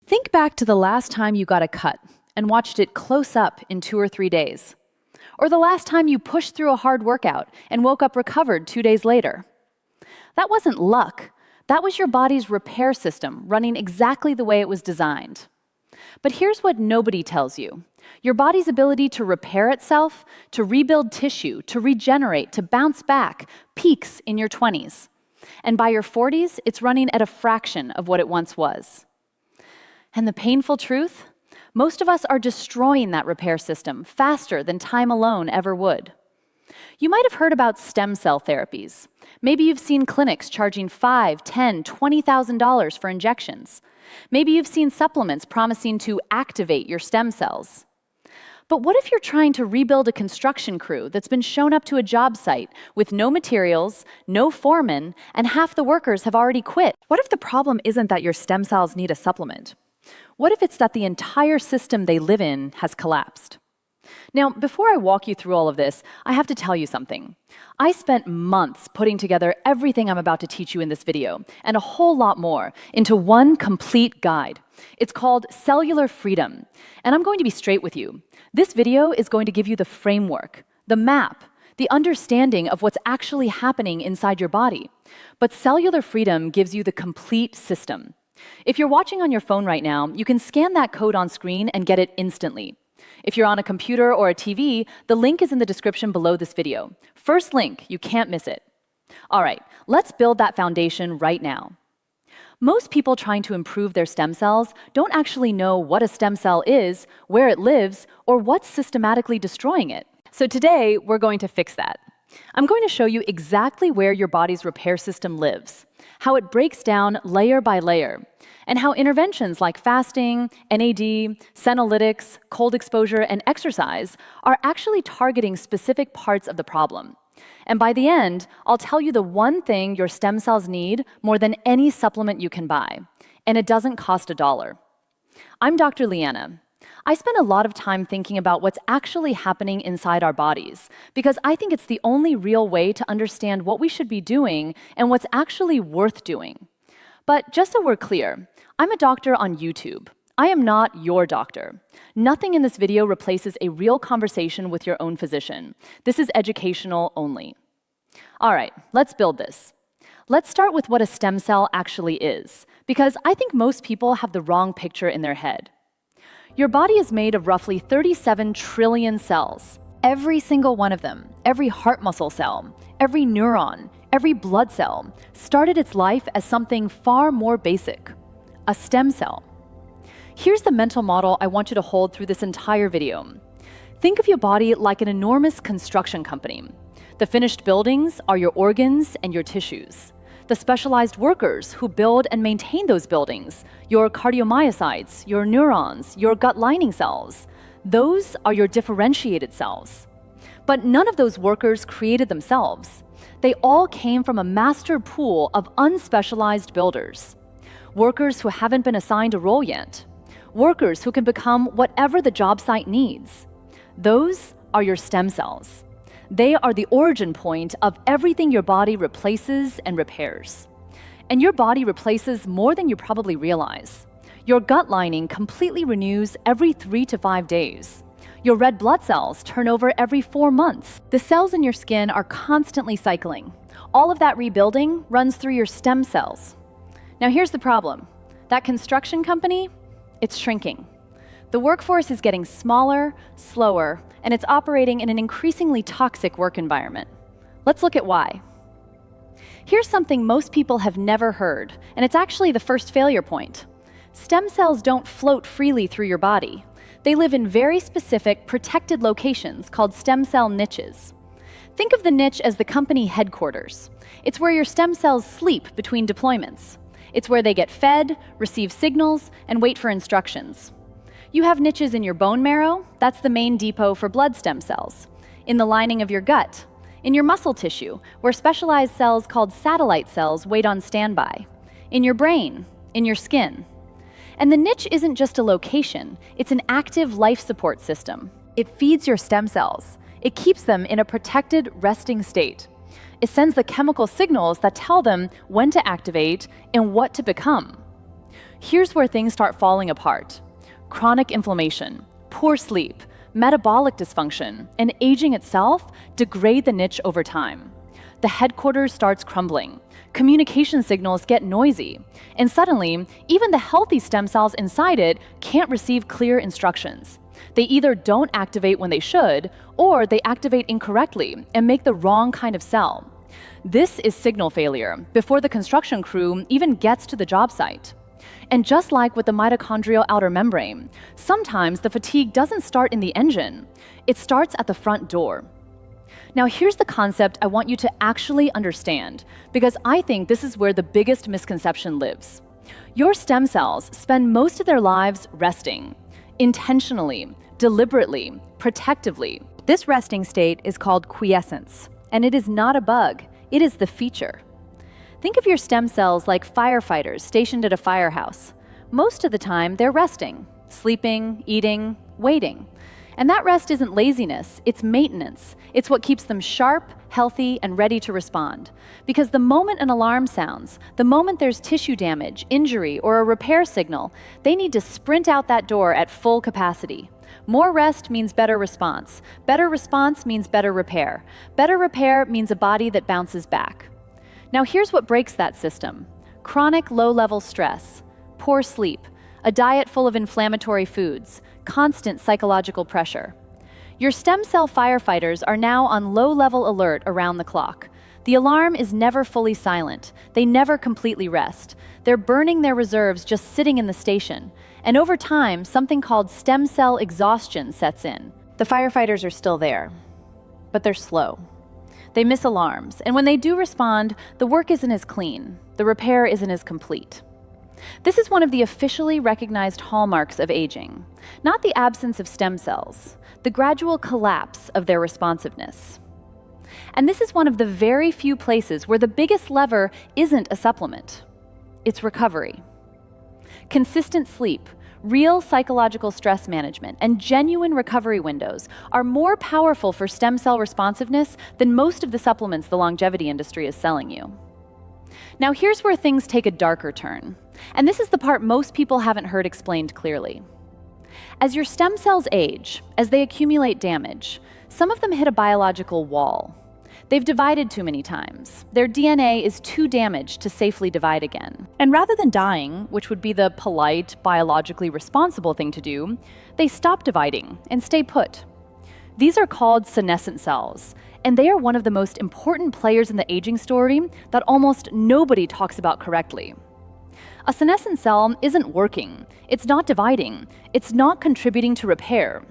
Think back to the last time you got a cut and watched it close up in 2 or 3 days. Or the last time you pushed through a hard workout and woke up recovered 2 days later. That wasn't luck. That was your body's repair system running exactly the way it was designed. But here's what nobody tells you. Your body's ability to repair itself, to rebuild tissue, to regenerate, to bounce back, peaks in your 20s. And by your 40s, it's running at a fraction of what it once was. And the painful truth? Most of us are destroying that repair system faster than time alone ever would. You might have heard about stem cell therapies. Maybe you've seen clinics charging $5,000, $10,000, $20,000 for injections. Maybe you've seen supplements promising to activate your stem cells. But what if you're trying to rebuild a construction crew that's been shown up to a job site with no materials, no foreman, and half the workers have already quit? What if the problem isn't that your stem cells need a supplement? What if it's that the entire system they live in has collapsed? Now, before I walk you through all of this, I have to tell you something. I spent months putting together everything I'm about to teach you in this video, and a whole lot more, into one complete guide. It's called Cellular Freedom, and I'm going to be straight with you. This video is going to give you the framework, the map, the understanding of what's actually happening inside your body. But Cellular Freedom gives you the complete system. If you're watching on your phone right now, you can scan that code on screen and get it instantly. If you're on a computer or a TV, the link is in the description below this video. First link, you can't miss it. All right, let's build that foundation right now. Most people trying to improve their stem cells don't actually know what a stem cell is, where it lives, or what's systematically destroying it. So today, we're going to fix that. I'm going to show you exactly where your body's repair system lives, how it breaks down layer by layer, and how interventions like fasting, NAD, Senolytics, cold exposure, and exercise are actually targeting specific parts of the problem. And by the end, I'll tell you the one thing your stem cells need more than any supplement you can buy, and it doesn't cost $1. I'm Dr. Leana. I spend a lot of time thinking about what's actually happening inside our bodies, because I think it's the only real way to understand what we should be doing and what's actually worth doing. But just so we're clear, I'm a doctor on YouTube. I am not your doctor. Nothing in this video replaces a real conversation with your own physician. This is educational only. All right, let's build this. Let's start with what a stem cell actually is, because I think most people have the wrong picture in their head. Your body is made of roughly 37 trillion cells. Every single one of them, every heart muscle cell, every neuron, every blood cell, started its life as something far more basic, a stem cell. Here's the mental model I want you to hold through this entire video. Think of your body like an enormous construction company. The finished buildings are your organs and your tissues. The specialized workers who build and maintain those buildings, your cardiomyocytes, your neurons, your gut lining cells, those are your differentiated cells. But none of those workers created themselves. They all came from a master pool of unspecialized builders. Workers who haven't been assigned a role yet. Workers who can become whatever the job site needs. Those are your stem cells. They are the origin point of everything your body replaces and repairs. And your body replaces more than you probably realize. Your gut lining completely renews every 3 to 5 days. Your red blood cells turn over every 4 months. The cells in your skin are constantly cycling. All of that rebuilding runs through your stem cells. Now here's the problem. That construction company, it's shrinking. The workforce is getting smaller, slower, and it's operating in an increasingly toxic work environment. Let's look at why. Here's something most people have never heard, and it's actually the first failure point. Stem cells don't float freely through your body. They live in very specific, protected locations called stem cell niches. Think of the niche as the company headquarters. It's where your stem cells sleep between deployments. It's where they get fed, receive signals, and wait for instructions. You have niches in your bone marrow, that's the main depot for blood stem cells. In the lining of your gut, in your muscle tissue, where specialized cells called satellite cells wait on standby. In your brain, in your skin. And the niche isn't just a location, it's an active life support system. It feeds your stem cells. It keeps them in a protected, resting state. It sends the chemical signals that tell them when to activate and what to become. Here's where things start falling apart. Chronic inflammation, poor sleep, metabolic dysfunction, and aging itself degrade the niche over time. The headquarters starts crumbling, communication signals get noisy, and suddenly, even the healthy stem cells inside it can't receive clear instructions. They either don't activate when they should, or they activate incorrectly and make the wrong kind of cell. This is signal failure before the construction crew even gets to the job site. And just like with the mitochondrial outer membrane, sometimes the fatigue doesn't start in the engine, it starts at the front door. Now here's the concept I want you to actually understand, because I think this is where the biggest misconception lives. Your stem cells spend most of their lives resting, intentionally, deliberately, protectively. This resting state is called quiescence, and it is not a bug, it is the feature. Think of your stem cells like firefighters stationed at a firehouse. Most of the time, they're resting, sleeping, eating, waiting. And that rest isn't laziness, it's maintenance. It's what keeps them sharp, healthy, and ready to respond. Because the moment an alarm sounds, the moment there's tissue damage, injury, or a repair signal, they need to sprint out that door at full capacity. More rest means better response. Better response means better repair. Better repair means a body that bounces back. Now here's what breaks that system. Chronic low-level stress, poor sleep, a diet full of inflammatory foods, constant psychological pressure. Your stem cell firefighters are now on low-level alert around the clock. The alarm is never fully silent. They never completely rest. They're burning their reserves just sitting in the station. And over time, something called stem cell exhaustion sets in. The firefighters are still there, but they're slow. They miss alarms, and when they do respond, the work isn't as clean, the repair isn't as complete. This is one of the officially recognized hallmarks of aging, not the absence of stem cells, the gradual collapse of their responsiveness. And this is one of the very few places where the biggest lever isn't a supplement. It's recovery. Consistent sleep, real psychological stress management, and genuine recovery windows are more powerful for stem cell responsiveness than most of the supplements the longevity industry is selling you. Now here's where things take a darker turn, and this is the part most people haven't heard explained clearly. As your stem cells age, as they accumulate damage, some of them hit a biological wall. They've divided too many times. Their DNA is too damaged to safely divide again. And rather than dying, which would be the polite, biologically responsible thing to do, they stop dividing and stay put. These are called senescent cells, and they are one of the most important players in the aging story that almost nobody talks about correctly. A senescent cell isn't working, it's not dividing, it's not contributing to repair,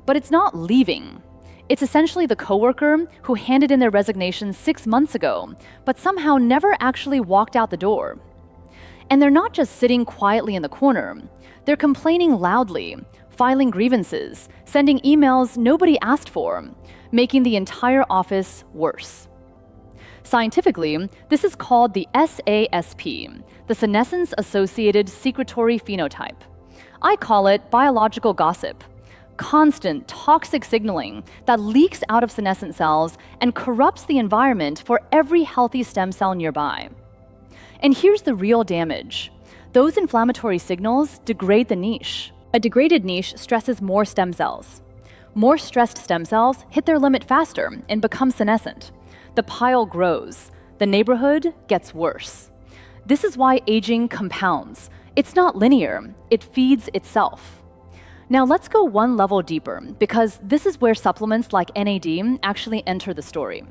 but it's not leaving. It's essentially the coworker who handed in their resignation 6 months ago, but somehow never actually walked out the door. And they're not just sitting quietly in the corner, they're complaining loudly, filing grievances, sending emails nobody asked for, making the entire office worse. Scientifically, this is called the SASP, the senescence-associated secretory phenotype. I call it biological gossip. Constant toxic signaling that leaks out of senescent cells and corrupts the environment for every healthy stem cell nearby. And here's the real damage. Those inflammatory signals degrade the niche. A degraded niche stresses more stem cells. More stressed stem cells hit their limit faster and become senescent. The pile grows. The neighborhood gets worse. This is why aging compounds. It's not linear. It feeds itself. Now let's go one level deeper, because this is where supplements like NAD actually enter the story.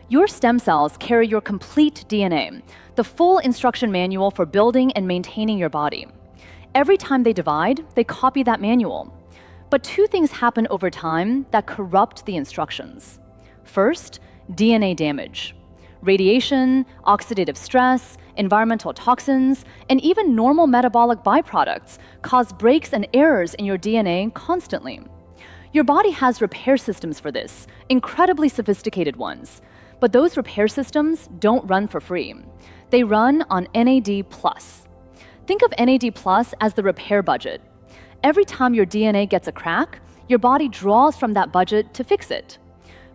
Your stem cells carry your complete DNA, the full instruction manual for building and maintaining your body. Every time they divide, they copy that manual. But two things happen over time that corrupt the instructions. First, DNA damage. Radiation, oxidative stress, environmental toxins, and even normal metabolic byproducts cause breaks and errors in your DNA constantly. Your body has repair systems for this, incredibly sophisticated ones. But those repair systems don't run for free. They run on NAD+. Think of NAD+ as the repair budget. Every time your DNA gets a crack, your body draws from that budget to fix it.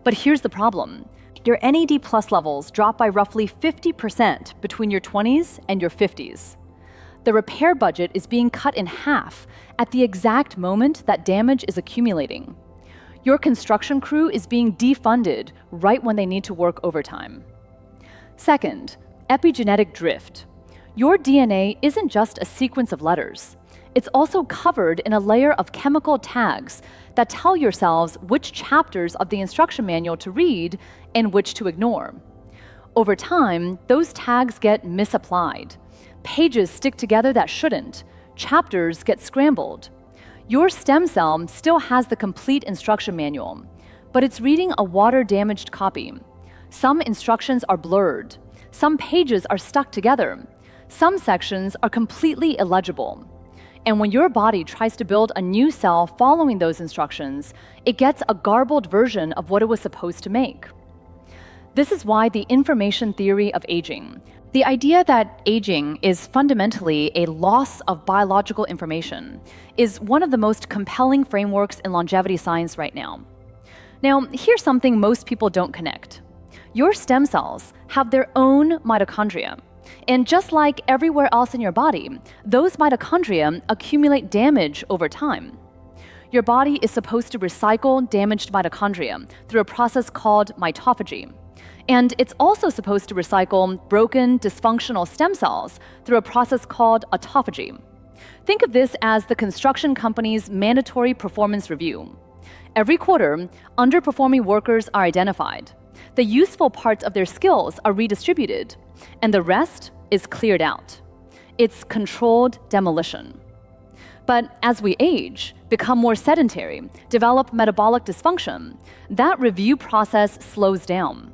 But here's the problem. Your NAD+ levels drop by roughly 50% between your 20s and your 50s. the repair budget is being cut in half at the exact moment that damage is accumulating. Your construction crew is being defunded right when they need to work overtime. Second, epigenetic drift. Your DNA isn't just a sequence of letters. It's also covered in a layer of chemical tags that tell your cells which chapters of the instruction manual to read and which to ignore. Over time, those tags get misapplied. Pages stick together that shouldn't. Chapters get scrambled. Your stem cell still has the complete instruction manual, but it's reading a water-damaged copy. Some instructions are blurred. Some pages are stuck together. Some sections are completely illegible. And when your body tries to build a new cell following those instructions, it gets a garbled version of what it was supposed to make. This is why the information theory of aging, the idea that aging is fundamentally a loss of biological information, is one of the most compelling frameworks in longevity science right now. Now, here's something most people don't connect. Your stem cells have their own mitochondria. And just like everywhere else in your body, those mitochondria accumulate damage over time. Your body is supposed to recycle damaged mitochondria through a process called mitophagy. And it's also supposed to recycle broken, dysfunctional stem cells through a process called autophagy. Think of this as the construction company's mandatory performance review. Every quarter, underperforming workers are identified. The useful parts of their skills are redistributed, and the rest is cleared out. It's controlled demolition. But as we age, become more sedentary, develop metabolic dysfunction, that review process slows down.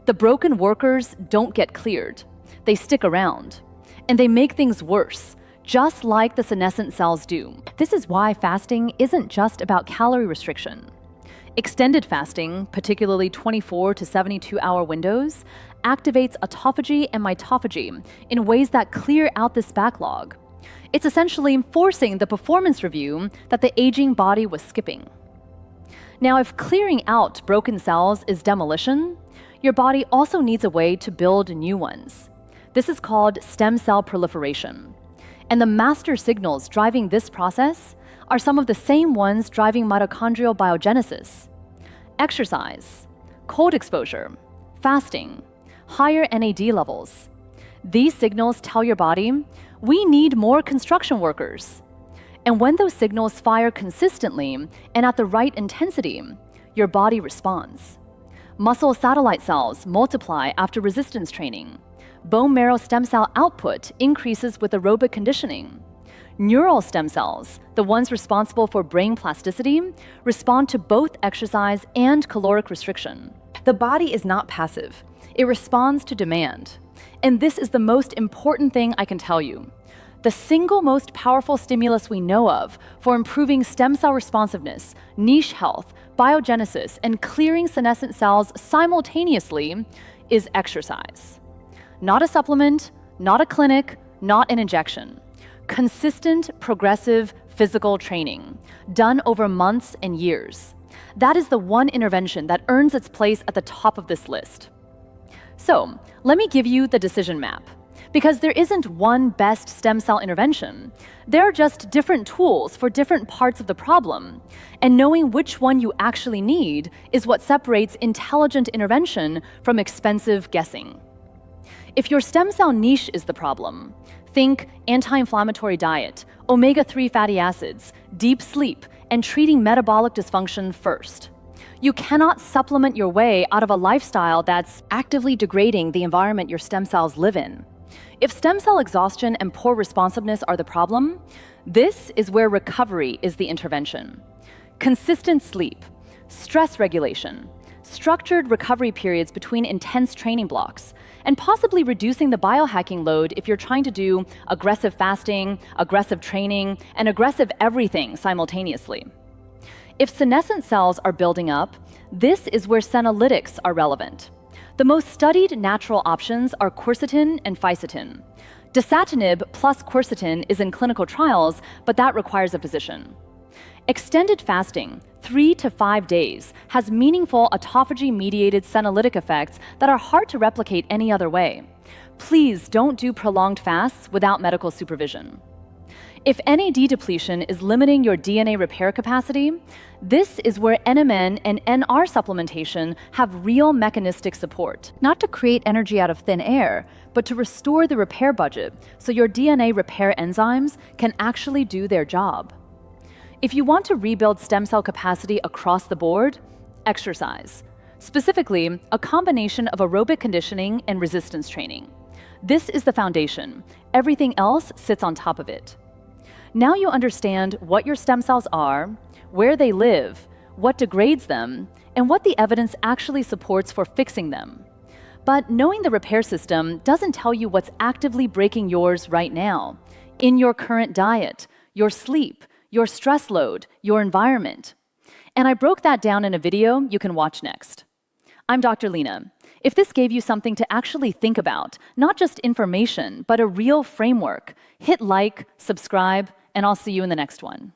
The broken workers don't get cleared. They stick around. And they make things worse, just like the senescent cells do. This is why fasting isn't just about calorie restriction. Extended fasting, particularly 24 to 72-hour windows, activates autophagy and mitophagy in ways that clear out this backlog. It's essentially forcing the performance review that the aging body was skipping. Now, if clearing out broken cells is demolition, your body also needs a way to build new ones. This is called stem cell proliferation. And the master signals driving this process are some of the same ones driving mitochondrial biogenesis. Exercise, cold exposure, fasting, higher NAD levels. These signals tell your body, we need more construction workers. And when those signals fire consistently and at the right intensity, your body responds. Muscle satellite cells multiply after resistance training. Bone marrow stem cell output increases with aerobic conditioning. Neural stem cells, the ones responsible for brain plasticity, respond to both exercise and caloric restriction. The body is not passive. It responds to demand. And this is the most important thing I can tell you. The single most powerful stimulus we know of for improving stem cell responsiveness, niche health, biogenesis, and clearing senescent cells simultaneously is exercise. Not a supplement, not a clinic, not an injection. Consistent, progressive physical training, done over months and years. That is the one intervention that earns its place at the top of this list. So, let me give you the decision map. Because there isn't one best stem cell intervention. There are just different tools for different parts of the problem. And knowing which one you actually need is what separates intelligent intervention from expensive guessing. If your stem cell niche is the problem, think anti-inflammatory diet, omega-3 fatty acids, deep sleep, and treating metabolic dysfunction first. You cannot supplement your way out of a lifestyle that's actively degrading the environment your stem cells live in. If stem cell exhaustion and poor responsiveness are the problem, this is where recovery is the intervention. Consistent sleep, stress regulation, structured recovery periods between intense training blocks, and possibly reducing the biohacking load if you're trying to do aggressive fasting, aggressive training, and aggressive everything simultaneously. If senescent cells are building up, this is where Senolytics are relevant. The most studied natural options are Quercetin and Fisetin. Dasatinib plus Quercetin is in clinical trials, but that requires a physician. Extended fasting, 3 to 5 days, has meaningful autophagy-mediated senolytic effects that are hard to replicate any other way. Please don't do prolonged fasts without medical supervision. If NAD depletion is limiting your DNA repair capacity, this is where NMN and NR supplementation have real mechanistic support. Not to create energy out of thin air, but to restore the repair budget so your DNA repair enzymes can actually do their job. If you want to rebuild stem cell capacity across the board, exercise. Specifically, a combination of aerobic conditioning and resistance training. This is the foundation. Everything else sits on top of it. Now you understand what your stem cells are, where they live, what degrades them, and what the evidence actually supports for fixing them. But knowing the repair system doesn't tell you what's actively breaking yours right now, in your current diet, your sleep, your stress load, your environment. And I broke that down in a video you can watch next. I'm Dr. Leana. If this gave you something to actually think about, not just information, but a real framework, hit like, subscribe, and I'll see you in the next one.